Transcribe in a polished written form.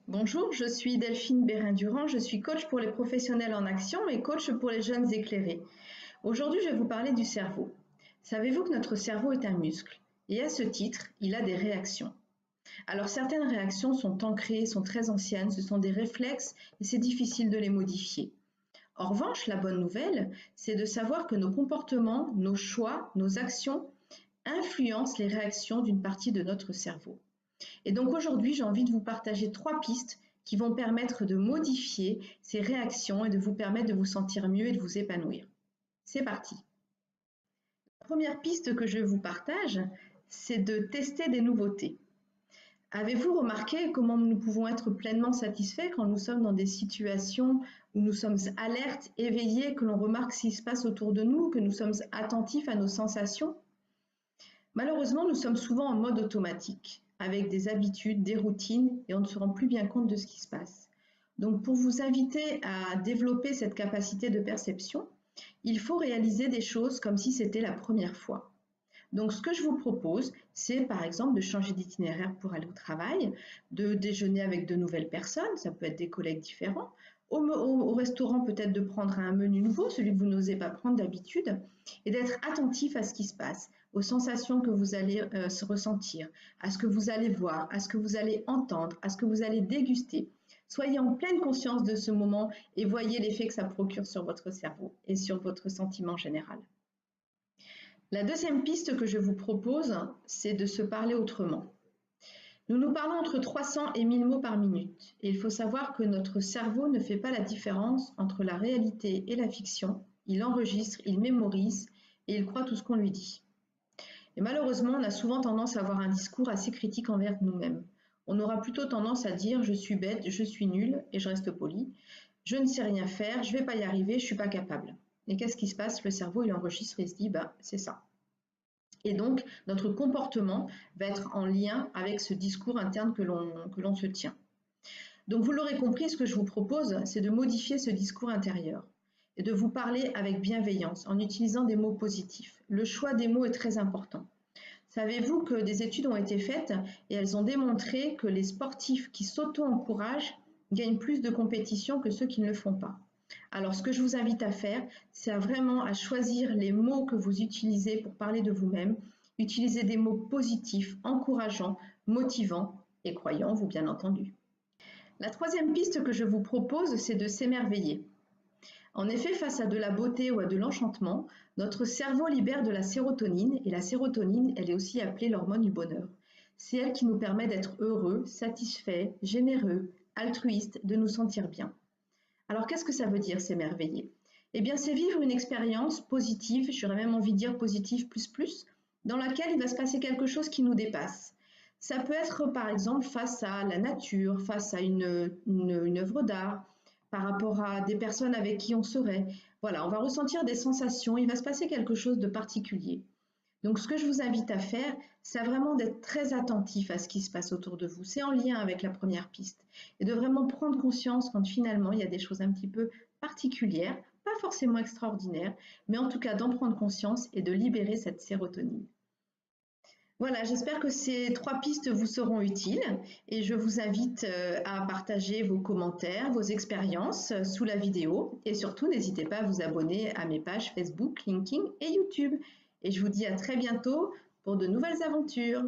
Bonjour, je suis Delphine Bérin-Durand, je suis coach pour les professionnels en action et coach pour les jeunes éclairés. Aujourd'hui, je vais vous parler du cerveau. Savez-vous que notre cerveau est un muscle et à ce titre, il a des réactions. Alors certaines réactions sont ancrées, sont très anciennes, ce sont des réflexes et c'est difficile de les modifier. En revanche, la bonne nouvelle, c'est de savoir que nos comportements, nos choix, nos actions influencent les réactions d'une partie de notre cerveau. Et donc aujourd'hui, j'ai envie de vous partager 3 pistes qui vont permettre de modifier ces réactions et de vous permettre de vous sentir mieux et de vous épanouir. C'est parti. La première piste que je vous partage, c'est de tester des nouveautés. Avez-vous remarqué comment nous pouvons être pleinement satisfaits quand nous sommes dans des situations où nous sommes alertes, éveillés, que l'on remarque ce qui se passe autour de nous, que nous sommes attentifs à nos sensations? Malheureusement, nous sommes souvent en mode automatique, avec des habitudes, des routines, et on ne se rend plus bien compte de ce qui se passe. Donc, pour vous inviter à développer cette capacité de perception, il faut réaliser des choses comme si c'était la première fois. Donc, ce que je vous propose, c'est par exemple de changer d'itinéraire pour aller au travail, de déjeuner avec de nouvelles personnes, ça peut être des collègues différents, au restaurant peut-être de prendre un menu nouveau, celui que vous n'osez pas prendre d'habitude, et d'être attentif à ce qui se passe, aux sensations que vous allez se ressentir, à ce que vous allez voir, à ce que vous allez entendre, à ce que vous allez déguster. Soyez en pleine conscience de ce moment et voyez l'effet que ça procure sur votre cerveau et sur votre sentiment général. La deuxième piste que je vous propose, c'est de se parler autrement. Nous nous parlons entre 300 et 1000 mots par minute. Et il faut savoir que notre cerveau ne fait pas la différence entre la réalité et la fiction. Il enregistre, il mémorise et il croit tout ce qu'on lui dit. Et malheureusement, on a souvent tendance à avoir un discours assez critique envers nous-mêmes. On aura plutôt tendance à dire « je suis bête, je suis nul » et je reste poli. « Je ne sais rien faire, je ne vais pas y arriver, je ne suis pas capable ». Et qu'est-ce qui se passe? Le cerveau, il enregistre et se dit « c'est ça ». Et donc, notre comportement va être en lien avec ce discours interne que l'on se tient. Donc, vous l'aurez compris, ce que je vous propose, c'est de modifier ce discours intérieur et de vous parler avec bienveillance en utilisant des mots positifs. Le choix des mots est très important. Savez-vous que des études ont été faites et elles ont démontré que les sportifs qui s'auto-encouragent gagnent plus de compétition que ceux qui ne le font pas? Alors, ce que je vous invite à faire, c'est vraiment à choisir les mots que vous utilisez pour parler de vous-même. Utilisez des mots positifs, encourageants, motivants et croyants, vous bien entendu. La troisième piste que je vous propose, c'est de s'émerveiller. En effet, face à de la beauté ou à de l'enchantement, notre cerveau libère de la sérotonine, et la sérotonine, elle est aussi appelée l'hormone du bonheur. C'est elle qui nous permet d'être heureux, satisfaits, généreux, altruistes, de nous sentir bien. Alors, qu'est-ce que ça veut dire s'émerveiller? Eh bien, c'est vivre une expérience positive, j'aurais même envie de dire positive plus, dans laquelle il va se passer quelque chose qui nous dépasse. Ça peut être, par exemple, face à la nature, face à une œuvre d'art, par rapport à des personnes avec qui on serait. Voilà, on va ressentir des sensations, il va se passer quelque chose de particulier. Donc, ce que je vous invite à faire, c'est vraiment d'être très attentif à ce qui se passe autour de vous. C'est en lien avec la première piste. Et de vraiment prendre conscience quand finalement, il y a des choses un petit peu particulières, pas forcément extraordinaires, mais en tout cas d'en prendre conscience et de libérer cette sérotonine. Voilà, j'espère que ces 3 pistes vous seront utiles et je vous invite à partager vos commentaires, vos expériences sous la vidéo et surtout n'hésitez pas à vous abonner à mes pages Facebook, LinkedIn et YouTube. Et je vous dis à très bientôt pour de nouvelles aventures.